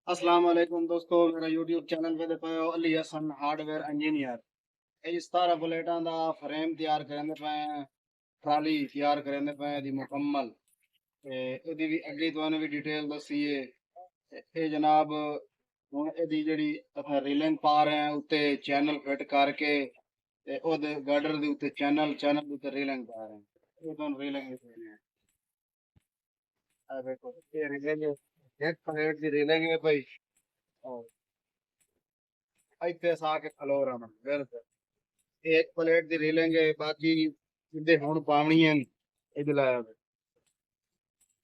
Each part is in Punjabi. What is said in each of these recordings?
अस्सलाम वालेकुम दोस्तों, मेरा यूट्यूब चैनल पे देखो अली हसन हार्डवेयर इंजीनियर। ये 17 प्लेटां दा फ्रेम तैयार करने पे ट्राली तैयार करने पे दी मुकम्मल ते एदी भी अगली तुहानू भी डिटेल दसी है। ये जनाब हुण एदी जेहड़ी असां रीलिंग पा रहे हैं उत्ते चैनल फिट करके ते ओदे गार्डर दे उत्ते चैनल दे उत्ते रीलिंग पा रहे हैं। ये तुहानू रीलिंग दिखाने हैं। आ देखो ये रीलिंग एक प्लेट दी रीलिंग है भाई। ਇੱਥੇ ਸਾ ਕੇ ਖਲੋ ਰਹਾ ਬਿਲਕੁਲ ਇੱਕ ਪਲੇਟ ਦੀ ਰੀਲਿੰਗ ਬਾਕੀ ਜਿੱਦੇ ਹੁਣ ਪਾਵਣੀ ਹੈ ਇਹਦੇ ਲਾਇਆ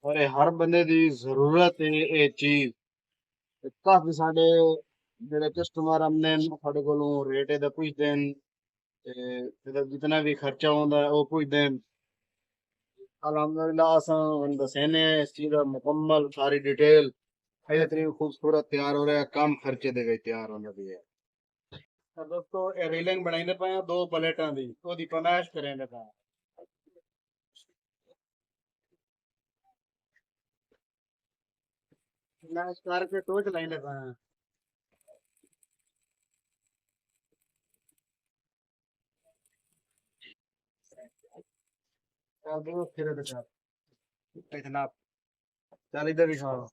ਔਰ ਇਹ ਹਰ ਬੰਦੇ ਦੀ ਜ਼ਰੂਰਤ ਹੈ ਇਹ ਚੀਜ਼। ਕਾਫੀ ਸਾਡੇ ਜਿਹੜੇ ਕਸਟਮਰ ਆਉਂਦੇ ਨੇ ਸਾਡੇ ਕੋਲੋਂ ਰੇਟ ਇਹਦਾ ਪੁੱਛਦੇ ਨੇ ਤੇ ਇਹਦਾ ਜਿੰਨਾ ਵੀ ਖਰਚਾ ਆਉਂਦਾ ਉਹ ਪੁੱਛਦੇ ਨੇ। ਅਲਹਮਦੁਲਿल्लाह ਅਸਾਂ ਹੁਣ ਦੱਸਨੇ ਇਸ ਚੀਜ਼ ਦਾ ਮੁਕੰਮਲ ਸਾਰੀ ਡਿਟੇਲ। ਇਹ ਇਤਨੀ ਖੂਬਸੂਰਤ ਤਿਆਰ ਹੋ ਰਿਹਾ ਕਮ ਖਰਚੇ ਦੇ ਵਿੱਚ ਤਿਆਰ ਹੋਣਾ ਵੀ ਹੈ। ਤਾਂ ਦੋਸਤੋ ਇਹ ਰੀਲਿੰਗ ਬਣਾਈਂਦੇ ਪਏ ਆ ਦੋ ਪਲੇਟਾਂ ਦੀ ਉਹਦੀ ਫਰਮਾਇਸ਼ ਕਰਾਂਗੇ ਤਾਂ ਫਰਮਾਇਸ਼ ਕਰਕੇ ਟੋਚ ਲਾਈਂਦੇ ਪਏ ਆ। ਚੱਲ ਦੋ ਫਿਰ ਤੇ ਚੱਲ ਇਤਨਾ ਚੱਲ ਇਧਰ ਵੀ ਖਾਓ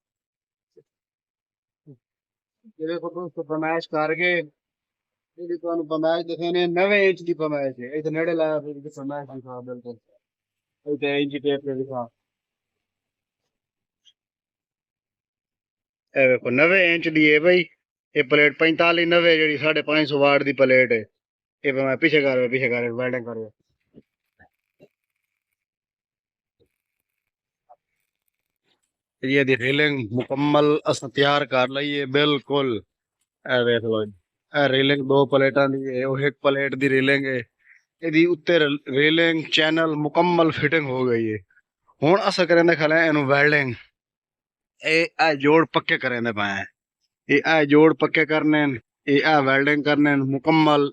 ਜਿਹੜੇ ਕੋ ਦੋਸਤੋ ਫਰਮਾਇਸ਼ ਕਰਕੇ ਇਹਦੀ ਤੁਹਾਨੂੰ ਫਰਮਾਇਸ਼ ਦਿਖਾਣੇ 9 ਇੰਚ ਦੀ ਫਰਮਾਇਸ਼ ਹੈ। ਇਹ ਨੇੜੇ ਲਾਇਆ ਫਿਰ ਇਹਦੀ ਫਰਮਾਇਸ਼ ਦਿਖਾ ਬਿਲਕੁਲ ਇਹ ਤੇ ਇੰਚ ਟੇਪ ਤੇ ਦਿਖਾ। ਇਹ ਵੇਖੋ 9 ਇੰਚ ਦੀ ਹੈ ਭਾਈ। ਇਹ ਪਲੇਟ 45 90 ਜਿਹੜੀ 550 ਵਾਟ ਦੀ ਪਲੇਟ ਹੈ। ਇਹ ਮੈਂ ਪਿੱਛੇ ਕਰ ਵੈਲਡਿੰਗ ਕਰ ਇਹਦੀ ਰੀਲਿੰਗ ਮੁਕੰਮਲ ਅਸਾਂ ਤਿਆਰ ਕਰ ਲਈ ਹੈ ਬਿਲਕੁਲ। ਇਹ ਵੇਖ ਲਓ ਇਹ ਰੀਲਿੰਗ ਦੋ ਪਲੇਟਾਂ ਦੀ ਹੈ। ਉਹ ਇੱਕ ਪਲੇਟ ਦੀ ਰੀਲਿੰਗ ਹੈ। ਇਹਦੀ ਉੱਤੇ ਰੀਲਿੰਗ ਚੈਨਲ ਮੁਕੰਮਲ ਫਿਟਿੰਗ ਹੋ ਗਈ ਹੈ। ਹੁਣ ਅਸਾਂ ਕਰਾਂਗੇ ਖਲਾ ਇਹਨੂੰ ਵੈਲਡਿੰਗ। ਇਹ ਜੋੜ ਪੱਕੇ ਕਰਾਂਗੇ ਪਾਏ ਇਹ ਜੋੜ ਪੱਕੇ ਕਰਨੇ ਇਹ ਵੈਲਡਿੰਗ ਕਰਨੇ ਮੁਕੰਮਲ।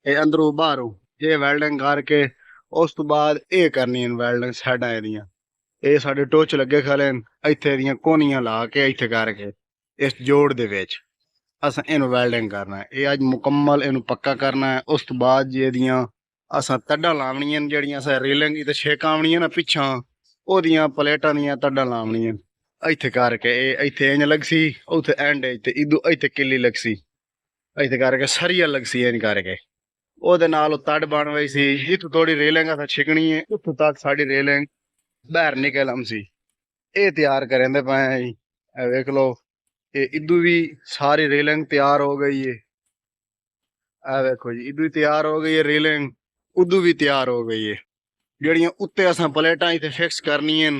ਇਹ ਅੰਦਰੋਂ ਬਾਹਰੋਂ ਇਹ ਵੈਲਡਿੰਗ ਕਰਕੇ ਉਸ ਤੋਂ ਬਾਅਦ ਇਹ ਕਰਨੀ ਵੈਲਡਿੰਗ ਸਾਈਡਾਂ ਇਹਦੀਆਂ। ਇਹ ਸਾਡੇ ਟੋਚ ਲੱਗੇ ਖਲੇ ਇੱਥੇ ਇਹਦੀਆਂ ਕੋਨੀਆਂ ਲਾ ਕੇ ਇੱਥੇ ਕਰਕੇ ਇਸ ਜੋੜ ਦੇ ਵਿੱਚ ਅਸਾਂ ਇਹਨੂੰ ਵੈਲਡਿੰਗ ਕਰਨਾ ਹੈ। ਇਹ ਅੱਜ ਮੁਕੰਮਲ ਇਹਨੂੰ ਪੱਕਾ ਕਰਨਾ ਹੈ। ਉਸ ਤੋਂ ਬਾਅਦ ਜੀ ਇਹਦੀਆਂ ਅਸਾਂ ਤੱਡਾਂ ਲਾਵਣੀਆਂ ਜਿਹੜੀਆਂ ਅਸਾਂ ਰੀਲਿੰਗ ਤੇ ਛੇਕ ਆਵਣੀਆਂ ਨਾ ਪਿੱਛਾਂ ਉਹਦੀਆਂ ਪਲੇਟਾਂ ਦੀਆਂ ਤੱਡਾਂ ਲਾਵਣੀਆਂ ਇੱਥੇ ਕਰਕੇ। ਇਹ ਇੱਥੇ ਇੰਜ ਲੱਗਸੀ ਉੱਥੇ ਐਂਡ ਤੇ ਇਦੋਂ ਇੱਥੇ ਕਿੱਲੀ ਲੱਗਸੀ ਇੱਥੇ ਕਰਕੇ ਸਰੀਆ ਲੱਗਸੀ ਇੰਜ ਕਰਕੇ ਉਹਦੇ ਨਾਲ ਉਹ ਤੱਡ ਬਣ ਗਈ ਸੀ। ਇੱਥੋਂ ਥੋੜੀ ਰੇਲਿੰਗ ਅਸਾਂ ਛਿਕਣੀ ਹੈ ਉੱਥੋਂ ਤੱਕ ਸਾਡੀ ਰੇਲਿੰਗ ਬਾਹਰ ਨਿਕਲ ਆਮਸੀ। ਇਹ ਤਿਆਰ ਕਰਿੰਦੇ ਪਏ ਜੀ। ਇਹ ਵੇਖ ਲਓ ਇਹ ਇਦੋਂ ਵੀ ਸਾਰੀ ਰੇਲਿੰਗ ਤਿਆਰ ਹੋ ਗਈ ਹੈ। ਇਹ ਵੇਖੋ ਜੀ ਇਦੋਂ ਤਿਆਰ ਹੋ ਗਈ ਹੈ ਰੇਲਿੰਗ ਉਦੋਂ ਵੀ ਤਿਆਰ ਹੋ ਗਈ ਹੈ। ਜਿਹੜੀਆਂ ਉੱਤੇ ਅਸਾਂ ਪਲੇਟਾਂ ਇੱਥੇ ਫਿਕਸ ਕਰਨੀਆਂ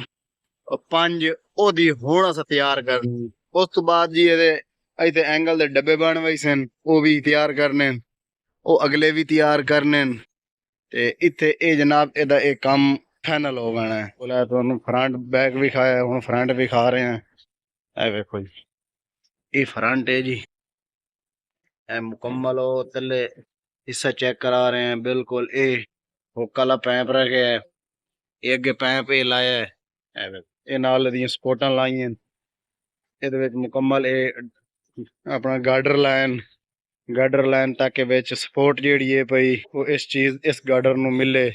5 ਉਹਦੀ ਹੁਣ ਅਸਾਂ ਤਿਆਰ ਕਰਨੀ। ਉਸ ਤੋਂ ਬਾਅਦ ਜੀ ਇਹਦੇ ਇੱਥੇ ਐਂਗਲ ਦੇ ਡੱਬੇ ਬਣ ਗਏ ਸਨ ਉਹ ਵੀ ਤਿਆਰ ਕਰਨੇ ਉਹ ਅਗਲੇ ਵੀ ਤਿਆਰ ਕਰਨੇ ਤੇ ਇੱਥੇ ਇਹ ਜਨਾਬ ਇਹਦਾ ਇਹ ਕੰਮ ਫਾਈਨਲ ਹੋ ਜਾਣਾ ਹੈ। ਬੋਲਾ ਤੁਹਾਨੂੰ ਫਰੰਟ ਬੈਕ ਵੀ ਖਾਇਆ ਹੁਣ ਫਰੰਟ ਵੀ ਖਾ ਰਹੇ ਹਾਂ। ਇਹ ਵੇਖੋ ਜੀ ਇਹ ਫਰੰਟ है जी। मुकम्मल हो तले हिस्सा चेक करा रहे हैं बिल्कुल। ये हुक वाला पैप रखे है ये अगे पैप ये लाया है ये नाल दी सपोर्टां लाइयां ਇਹਦੇ ਵਿੱਚ ਮੁਕੰਮਲ ਇਹ ਆਪਣਾ ਗਾਰਡਰ ਲਾਈਨ ਤੱਕ ਵਿੱਚ ਸਪੋਰਟ ਜਿਹੜੀ ਹੈ ਭਈ ਉਹ ਇਸ ਚੀਜ਼ ਇਸ ਗਾਰਡਰ ਨੂੰ ਮਿਲੇ।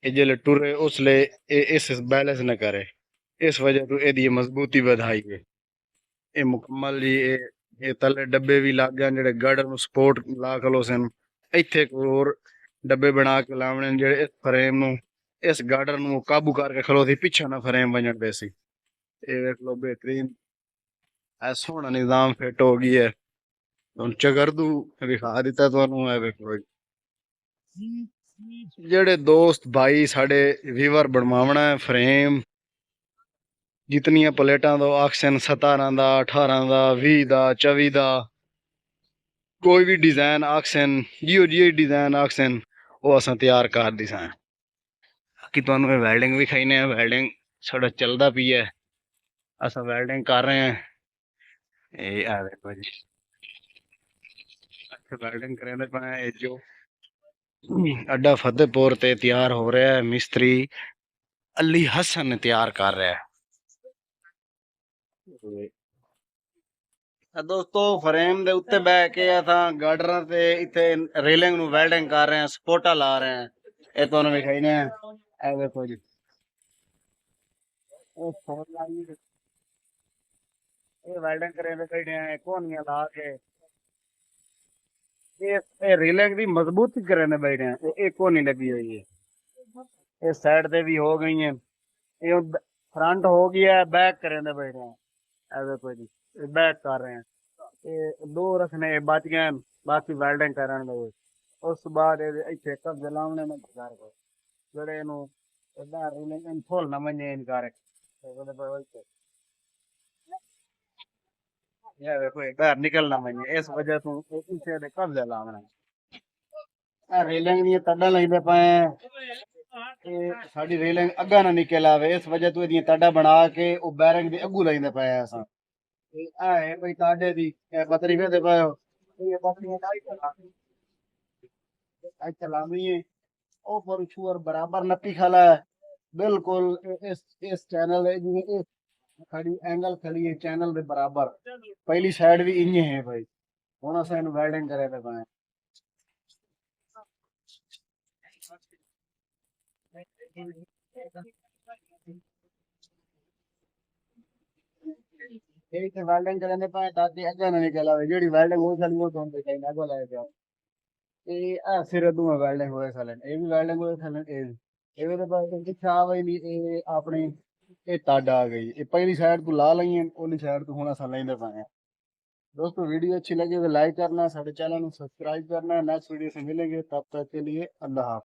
ਇਹ ਜਿਹੜੇ ਟੁਰੇ ਉਸ ਲਈ ਇਹ ਇਸ ਬੈਲੈਂਸ ਨਾ ਕਰੇ ਇਸ ਵਜ੍ਹਾ ਤੋਂ ਇਹਦੀ ਮਜ਼ਬੂਤੀ ਵਧਾਈ ਹੈ। ਇਹ ਮੁਕੰਮਲ ਜੀ ਇਹ ਤਲੇ ਡੱਬੇ ਵੀ ਲੱਗ ਗਏ ਜਿਹੜੇ ਗਾਰਡਰ ਨੂੰ ਸਪੋਰਟ ਲਾ ਖਲੋ ਸਨ। ਇੱਥੇ ਹੋਰ ਡੱਬੇ ਬਣਾ ਕੇ ਲਾਉਣੇ ਜਿਹੜੇ ਇਸ ਫਰੇਮ ਨੂੰ ਇਸ ਗਾਰਡਰ ਨੂੰ ਕਾਬੂ ਕਰਕੇ ਖਲੋ ਸੀ ਪਿੱਛੇ ਨਾ ਫਰੇਮ ਵਜਣ ਪਏ ਸੀ। ਇਹ ਵੇਖ ਲਓ ਬਿਹਤਰੀਨ ਇਹ ਸੋਹਣਾ ਨਿਜ਼ਾਮ ਫਿੱਟ ਹੋ ਗਈ ਹੈ। ਹੁਣ ਚਗਰਦੂ ਵਿਖਾ ਦਿੱਤਾ ਤੁਹਾਨੂੰ। ਇਹ ਵੇਖ ਲਓ ਜਿਹੜੇ ਦੋਸਤ ਭਾਈ ਸਾਡੇ ਵੀਵਰ ਬਣਵਾਉਣਾ ਹੈ ਫਰੇਮ ਜਿਤਨੀਆਂ ਪਲੇਟਾਂ ਦਾ ਆਕਸ਼ਨ 17 ਦਾ 18 ਦਾ 20 ਦਾ 24 ਦਾ ਕੋਈ ਵੀ ਡਿਜ਼ਾਈਨ ਆਕਸ਼ਨ ਜਿਉ ਜਿਹੀ ਡਿਜ਼ਾਈਨ ਆਕਸ਼ਨ ਉਹ ਅਸਾਂ ਤਿਆਰ ਕਰਦੀ ਸਾਂ। ਕਿ ਤੁਹਾਨੂੰ ਇਹ ਵੈਲਡਿੰਗ ਵੀ ਖਾਈਨੇ ਆ ਵੈਲਡਿੰਗ ਸਾਡਾ ਚੱਲਦਾ ਪਈ ਹੈ ਅਸਾਂ ਵੈਲਡਿੰਗ ਕਰ ਰਹੇ ਹਾਂ। ਇਹ ਆ ਦੇਖੋ ਜੀ ਵੈਲਡਿੰਗ ਕਰਾਂਦੇ ਪਏ ਇਹ ਜੋ ਅੱਡਾ ਫਤਿਹਪੁਰ ਤੇ ਤਿਆਰ ਹੋ ਰਿਹਾ ਹੈ। ਮਿਸਤਰੀ ਅਲੀ ਹਸਨ ਤਿਆਰ ਕਰ ਰਿਹਾ ਹੈ। दोस्तों फ्रेम दे उत्ते बह के असां गार्डरां ते इत्थे रेलिंग नु वेल्डिंग कर रहे हैं, सपोर्टा ला रहे हैं। ये तुहानू विखाईने ए देखो जी, ये सपोर्ट लाई, ये वेल्डिंग करे दे बैठे हैं कोनियां ला के। ये रेलिंग दी मजबूती करे ने बैठे हैं, ये कोनी लगी हुई है। ये साइड ते भी हो गई है, ये फ्रंट हो गया है, बैक करे दे बैठे हैं। ए देखो जी, ये बैक कर रहे हैं। ये दो रखने बच गए हैं, बाकी वेल्डिंग करन दे। उस बाद इत्थे कब जलावने में कर को जड़े नु इधर रिलेशन खोल ना मने इनकार ये देखो एक बार निकलना मने इस वजह से इसे दे कब जलावना रेलिंग दी तड़ा लईदे पाए ये साडी रेलिंग अग्गा ना निकल आवे, इस वजह तो दी तड़ा बना के ओ बैरिंग दी अग्गू लईदे पाए असां। ये है भाई ताडे दी ए पतरी वेदे पाए हो, ये पतरी डाई चलानी है ओ पर छुअर बराबर नपी खाला है बिल्कुल। इस चैनल है जी, इस खड़ी एंगल खड़ी है चैनल दे बराबर, पहली साइड भी इंज है भाई। हुन असां इनू वेल्डिंग करे ते पाए ठीक है, वेल्डिंग करने पाए ताकि अग्गा ना निकल आवे, जेडी वेल्डिंग हो साली वो तो कहीं ना को लाए जाओ। ये आ सिर दूं वेल्डिंग होए सालन, ये भी वेल्डिंग होए सालन, ये भी तो बात कि छा वही नहीं ये अपनी ये ताड़ आ गई, ये पहली साइड तो ला लई है, ओली साइड तो हुन असां लेंदे पाए। दोस्तों वीडियो अच्छी लगी तो लाइक करना, साडे चैनल को सब्सक्राइब करना। नेक्स्ट वीडियो से मिलेंगे, तब तक के लिए अल्लाह हाफ़िज़।